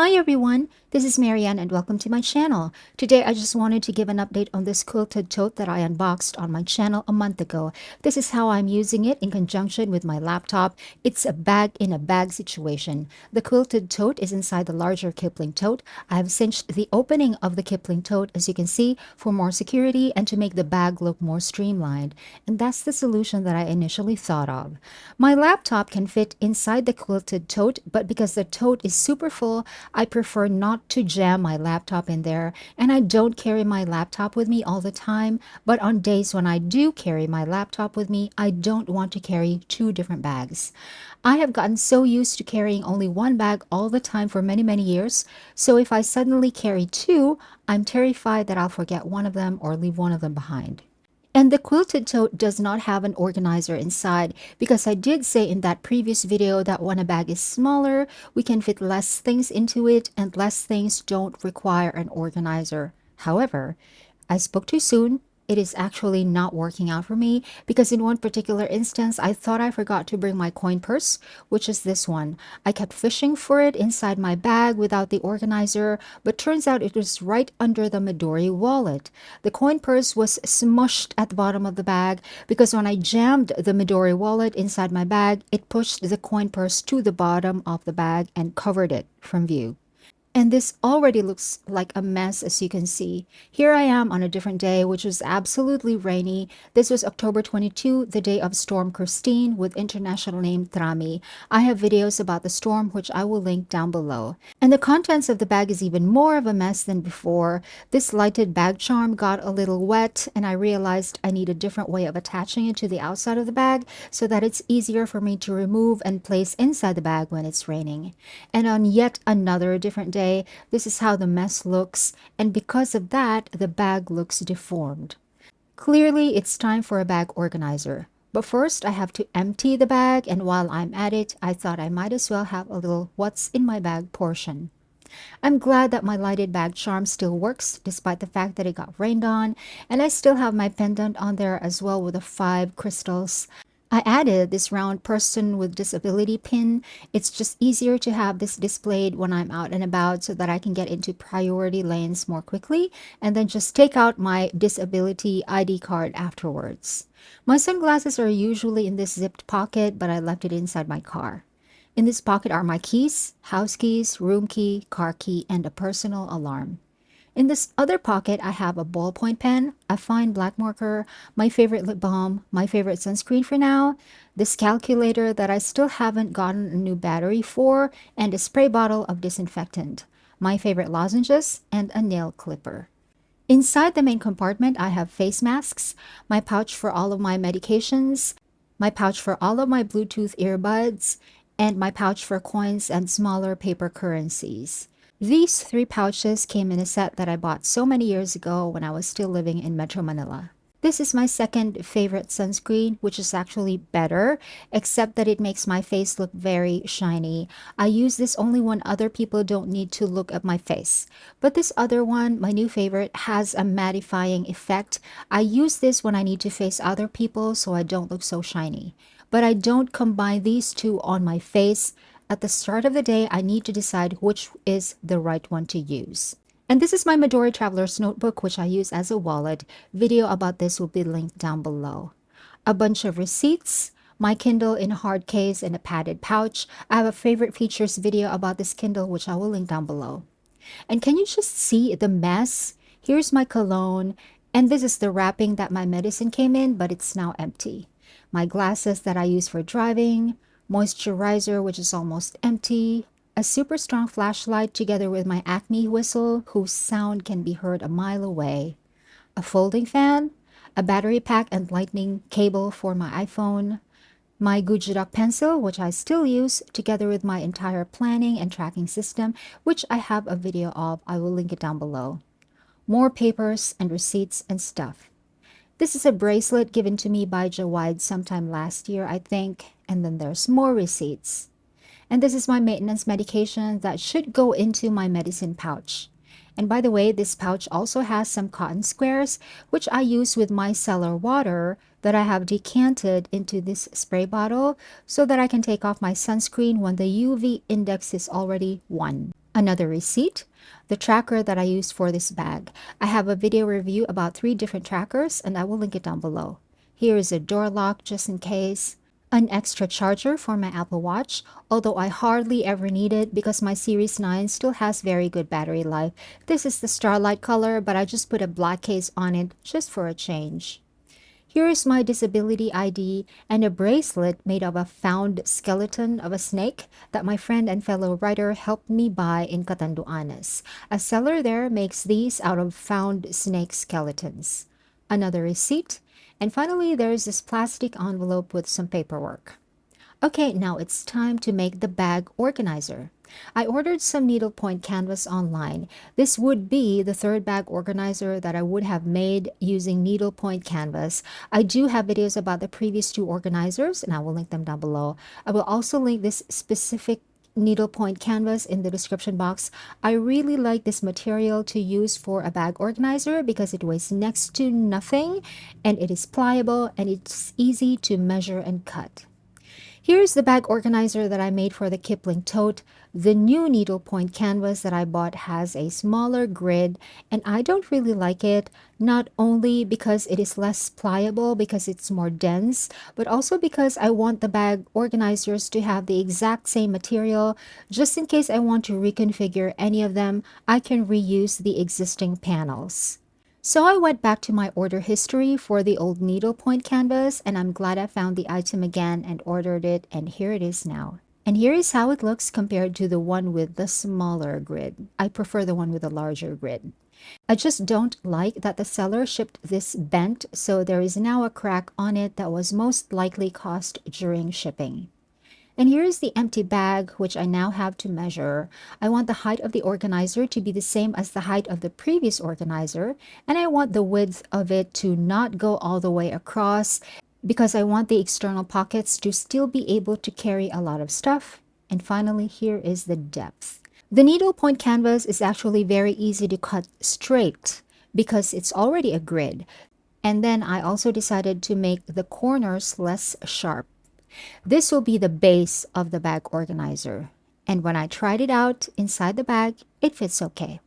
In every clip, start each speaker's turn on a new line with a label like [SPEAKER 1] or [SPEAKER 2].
[SPEAKER 1] Hi everyone, this is Marianne and welcome to my channel. Today I just wanted to give an update on this quilted tote that I unboxed on my channel a month ago. This is how I'm using it in conjunction with my laptop. It's a bag in a bag situation. The quilted tote is inside the larger Kipling tote. I have cinched the opening of the Kipling tote, as you can see, for more security and to make the bag look more streamlined. And that's the solution that I initially thought of. My laptop can fit inside the quilted tote, but because the tote is super full, I prefer not to jam my laptop in there, and I don't carry my laptop with me all the time, but on days when I do carry my laptop with me, I don't want to carry two different bags. I have gotten so used to carrying only one bag all the time for many years, so if I suddenly carry two, I'm terrified that I'll forget one of them or leave one of them behind. And the quilted tote does not have an organizer inside because I did say in that previous video that when a bag is smaller, we can fit less things into it and less things don't require an organizer. However, I spoke too soon. It is actually not working out for me because in one particular instance, I thought I forgot to bring my coin purse, which is this one. I kept fishing for it inside my bag without the organizer, but turns out it was right under the Midori wallet. The coin purse was smushed at the bottom of the bag because when I jammed the Midori wallet inside my bag, it pushed the coin purse to the bottom of the bag and covered it from view. And this already looks like a mess, as you can see. Here I am on a different day, which was absolutely rainy. This was October 22, the day of Storm Christine with international name Trami. I have videos about the storm, which I will link down below. And the contents of the bag is even more of a mess than before. This lighted bag charm got a little wet, and I realized I need a different way of attaching it to the outside of the bag so that it's easier for me to remove and place inside the bag when it's raining. And on yet another different day, this is how the mess looks, and because of that, the bag looks deformed. Clearly, it's time for a bag organizer. But first, I have to empty the bag, and while I'm at it, I thought I might as well have a little what's in my bag portion. I'm glad that my lighted bag charm still works despite the fact that it got rained on, and I still have my pendant on there as well with the 5 crystals. I added this round person with disability pin. It's just easier to have this displayed when I'm out and about so that I can get into priority lanes more quickly and then just take out my disability ID card afterwards. My sunglasses are usually in this zipped pocket, but I left it inside my car. In this pocket are my keys, house keys, room key, car key, and a personal alarm. In this other pocket, I have a ballpoint pen, a fine black marker, my favorite lip balm, my favorite sunscreen for now, this calculator that I still haven't gotten a new battery for, and a spray bottle of disinfectant, my favorite lozenges, and a nail clipper. Inside the main compartment, I have face masks, my pouch for all of my medications, my pouch for all of my Bluetooth earbuds, and my pouch for coins and smaller paper currencies. These 3 pouches came in a set that I bought so many years ago when I was still living in Metro Manila. This is my second favorite sunscreen, which is actually better, except that it makes my face look very shiny. I use this only when other people don't need to look at my face. But this other one, my new favorite, has a mattifying effect. I use this when I need to face other people so I don't look so shiny. But I don't combine these two on my face. At the start of the day, I need to decide which is the right one to use. And this is my Midori Traveler's Notebook, which I use as a wallet. Video about this will be linked down below. A bunch of receipts, my Kindle in a hard case and a padded pouch. I have a favorite features video about this Kindle, which I will link down below. And can you just see the mess? Here's my cologne, and this is the wrapping that my medicine came in, but it's now empty. My glasses that I use for driving, moisturizer which is almost empty, a super strong flashlight together with my Acme whistle whose sound can be heard a mile away, a folding fan, a battery pack and lightning cable for my iPhone, my Gujarat pencil which I still use together with my entire planning and tracking system which I have a video of. I will link it down below. More papers and receipts and stuff. This is a bracelet given to me by Jawide sometime last year, I think, and then there's more receipts. And this is my maintenance medication that should go into my medicine pouch. And by the way, this pouch also has some cotton squares, which I use with my cellar water that I have decanted into this spray bottle so that I can take off my sunscreen when the UV index is already 1. Another receipt, the tracker that I used for this bag. I have a video review about 3 different trackers and I will link it down below. Here is a door lock just in case. An extra charger for my Apple Watch, although I hardly ever need it because my Series 9 still has very good battery life. This is the Starlight color, but I just put a black case on it just for a change. Here is my disability ID and a bracelet made of a found skeleton of a snake that my friend and fellow writer helped me buy in Catanduanes. A seller there makes these out of found snake skeletons. Another receipt. And finally, there's this plastic envelope with some paperwork. Okay, now it's time to make the bag organizer. I ordered some needlepoint canvas online. This would be the third bag organizer that I would have made using needlepoint canvas. I do have videos about the previous 2 organizers and I will link them down below. I will also link this specific needlepoint canvas in the description box. I really like this material to use for a bag organizer because it weighs next to nothing and it is pliable and it's easy to measure and cut. Here's the bag organizer that I made for the Kipling tote. The new needlepoint canvas that I bought has a smaller grid and I don't really like it, not only because it is less pliable because it's more dense, but also because I want the bag organizers to have the exact same material. Just in case I want to reconfigure any of them, I can reuse the existing panels. So I went back to my order history for the old needlepoint canvas and I'm glad I found the item again and ordered it, and here it is now. And here is how it looks compared to the one with the smaller grid. I prefer the one with the larger grid. I just don't like that the seller shipped this bent, so there is now a crack on it that was most likely caused during shipping. And here is the empty bag, which I now have to measure. I want the height of the organizer to be the same as the height of the previous organizer, and I want the width of it to not go all the way across because I want the external pockets to still be able to carry a lot of stuff. And finally, here is the depth. The needlepoint canvas is actually very easy to cut straight because it's already a grid. And then I also decided to make the corners less sharp. This will be the base of the bag organizer. And when I tried it out inside the bag, it fits okay.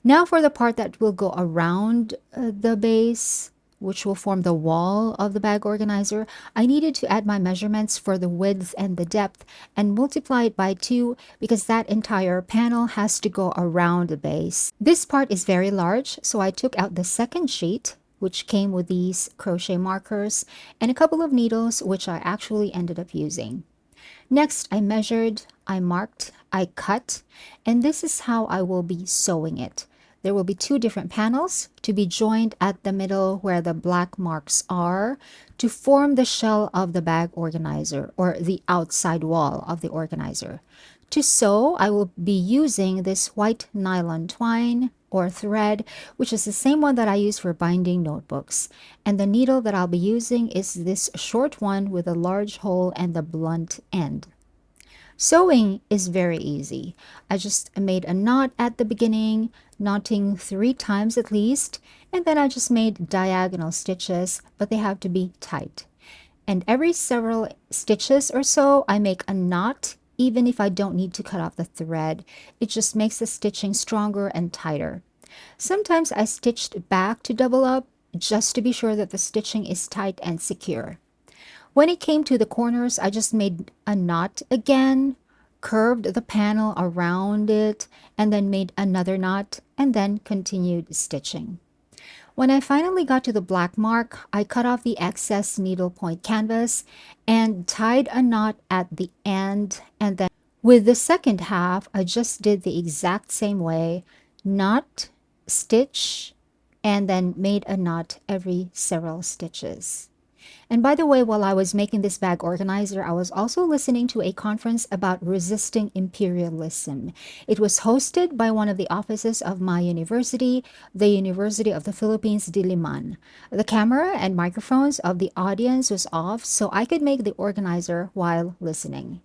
[SPEAKER 1] Now for the part that will go around the base, which will form the wall of the bag organizer, I needed to add my measurements for the width and the depth and multiply it by 2 because that entire panel has to go around the base. This part is very large, so I took out the second sheet, which came with these crochet markers and a couple of needles, which I actually ended up using. Next, I measured, I marked, I cut, and this is how I will be sewing it. There will be 2 different panels to be joined at the middle where the black marks are to form the shell of the bag organizer or the outside wall of the organizer. To sew, I will be using this white nylon twine or thread, which is the same one that I use for binding notebooks. And the needle that I'll be using is this short one with a large hole and the blunt end. Sewing is very easy. I just made a knot at the beginning, knotting 3 times at least, and then I just made diagonal stitches, but they have to be tight. And every several stitches or so, I make a knot, even if I don't need to cut off the thread. It just makes the stitching stronger and tighter. Sometimes I stitched back to double up just to be sure that the stitching is tight and secure. When it came to the corners, I just made a knot again, curved the panel around it, and then made another knot, and then continued stitching. When I finally got to the black mark, I cut off the excess needlepoint canvas and tied a knot at the end, and then with the second half, I just did the exact same way, knot, stitch, and then made a knot every several stitches. And by the way, while I was making this bag organizer, I was also listening to a conference about resisting imperialism. It was hosted by one of the offices of my university, the University of the Philippines, Diliman. The camera and microphones of the audience was off, so I could make the organizer while listening.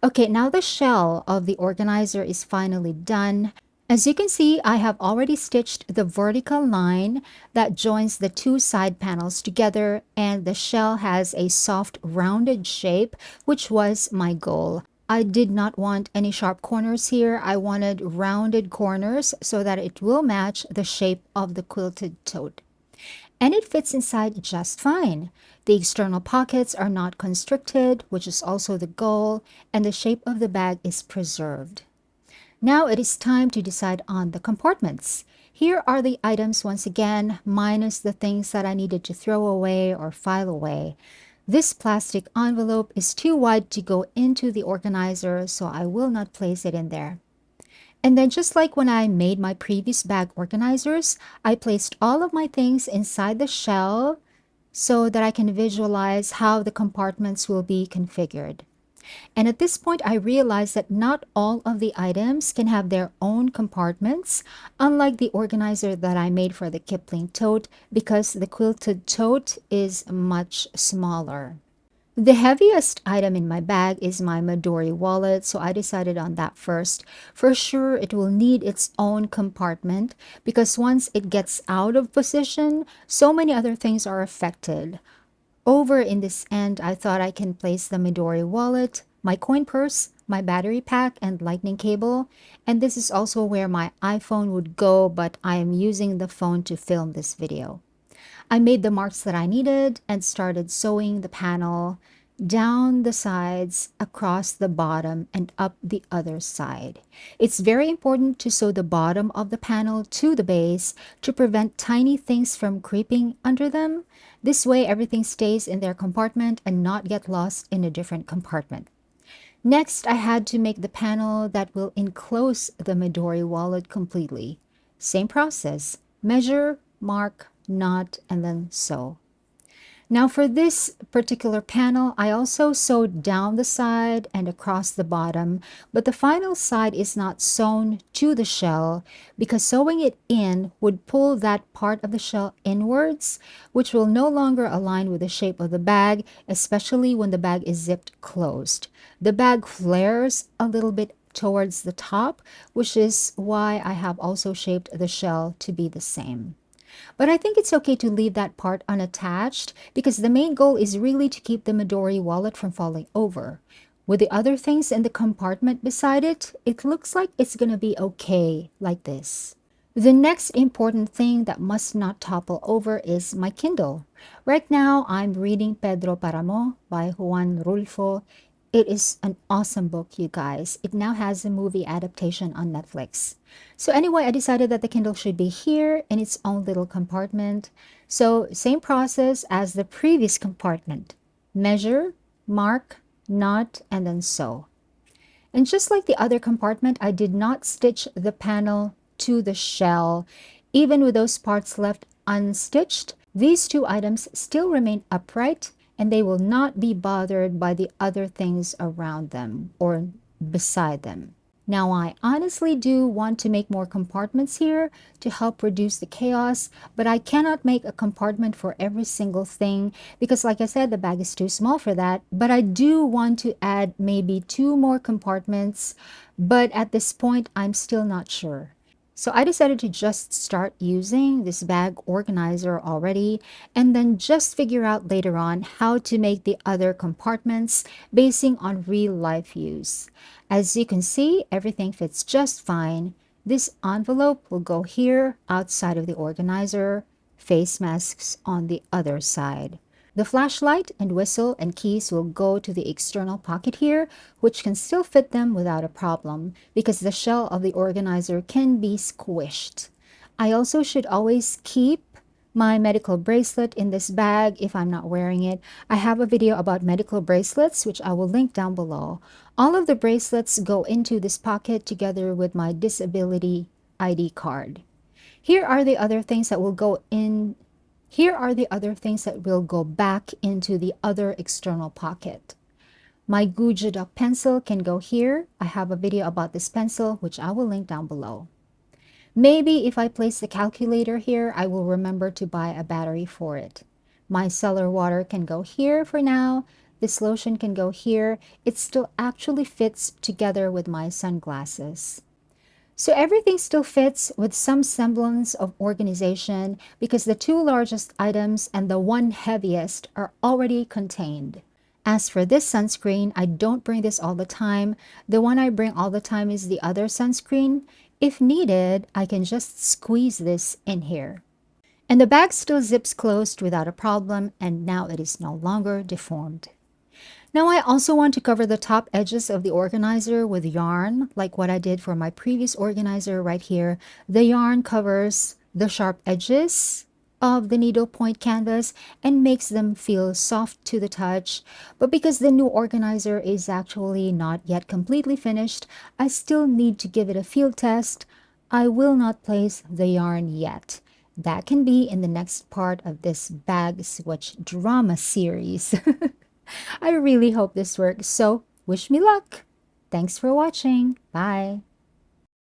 [SPEAKER 1] Okay, now the shell of the organizer is finally done. As you can see, I have already stitched the vertical line that joins the 2 side panels together, and the shell has a soft rounded shape, which was my goal. I did not want any sharp corners here. I wanted rounded corners so that it will match the shape of the quilted tote. And it fits inside just fine. The external pockets are not constricted, which is also the goal, and the shape of the bag is preserved. Now it is time to decide on the compartments. Here are the items once again, minus the things that I needed to throw away or file away. This plastic envelope is too wide to go into the organizer, so I will not place it in there. And then just like when I made my previous bag organizers, I placed all of my things inside the shell so that I can visualize how the compartments will be configured. And at this point, I realized that not all of the items can have their own compartments, unlike the organizer that I made for the Kipling tote, because the quilted tote is much smaller. The heaviest item in my bag is my Midori wallet, so I decided on that first. For sure, it will need its own compartment because once it gets out of position, so many other things are affected. Over in this end, I thought I can place the Midori wallet, my coin purse, my battery pack, and lightning cable. And this is also where my iPhone would go, but I am using the phone to film this video. I made the marks that I needed and started sewing the panel down the sides, across the bottom, and up the other side. It's very important to sew the bottom of the panel to the base to prevent tiny things from creeping under them. This way, everything stays in their compartment and not get lost in a different compartment. Next, I had to make the panel that will enclose the Midori wallet completely. Same process, measure, mark, knot, and then sew. Now for this particular panel, I also sewed down the side and across the bottom, but the final side is not sewn to the shell because sewing it in would pull that part of the shell inwards, which will no longer align with the shape of the bag, especially when the bag is zipped closed. The bag flares a little bit towards the top, which is why I have also shaped the shell to be the same. But I think it's okay to leave that part unattached because the main goal is really to keep the Midori wallet from falling over. With the other things in the compartment beside it, it looks like it's gonna be okay like this. The next important thing that must not topple over is my Kindle. Right now, I'm reading Pedro Paramo by Juan Rulfo. It is an awesome book, you guys. It now has a movie adaptation on Netflix. So anyway, I decided that the Kindle should be here in its own little compartment. So same process as the previous compartment. Measure, mark, knot, and then sew. And just like the other compartment, I did not stitch the panel to the shell. Even with those parts left unstitched, these two items still remain upright and they will not be bothered by the other things around them or beside them. Now, I honestly do want to make more compartments here to help reduce the chaos, but I cannot make a compartment for every single thing because, like I said, the bag is too small for that. But I do want to add maybe 2 more compartments, but at this point, I'm still not sure. So I decided to just start using this bag organizer already and then just figure out later on how to make the other compartments basing on real life use. As you can see, everything fits just fine. This envelope will go here outside of the organizer, face masks on the other side. The flashlight and whistle and keys will go to the external pocket here, which can still fit them without a problem because the shell of the organizer can be squished. I also should always keep my medical bracelet in this bag if I'm not wearing it. I have a video about medical bracelets, which I will link down below. All of the bracelets go into this pocket together with my disability ID card. Here are the other things that will go in. Here are the other things that will go back into the other external pocket. My Guja Duck pencil can go here. I have a video about this pencil, which I will link down below. Maybe if I place the calculator here, I will remember to buy a battery for it. My cellar water can go here for now. This lotion can go here. It still actually fits together with my sunglasses. So everything still fits with some semblance of organization because the 2 largest items and the 1 heaviest are already contained. As for this sunscreen, I don't bring this all the time. The one I bring all the time is the other sunscreen. If needed, I can just squeeze this in here. And the bag still zips closed without a problem, and now it is no longer deformed. Now I also want to cover the top edges of the organizer with yarn, like what I did for my previous organizer right here. The yarn covers the sharp edges of the needlepoint canvas and makes them feel soft to the touch. But because the new organizer is actually not yet completely finished, I still need to give it a field test. I will not place the yarn yet. That can be in the next part of this bag swatch drama series. I really hope this works, so wish me luck. Thanks for watching. Bye.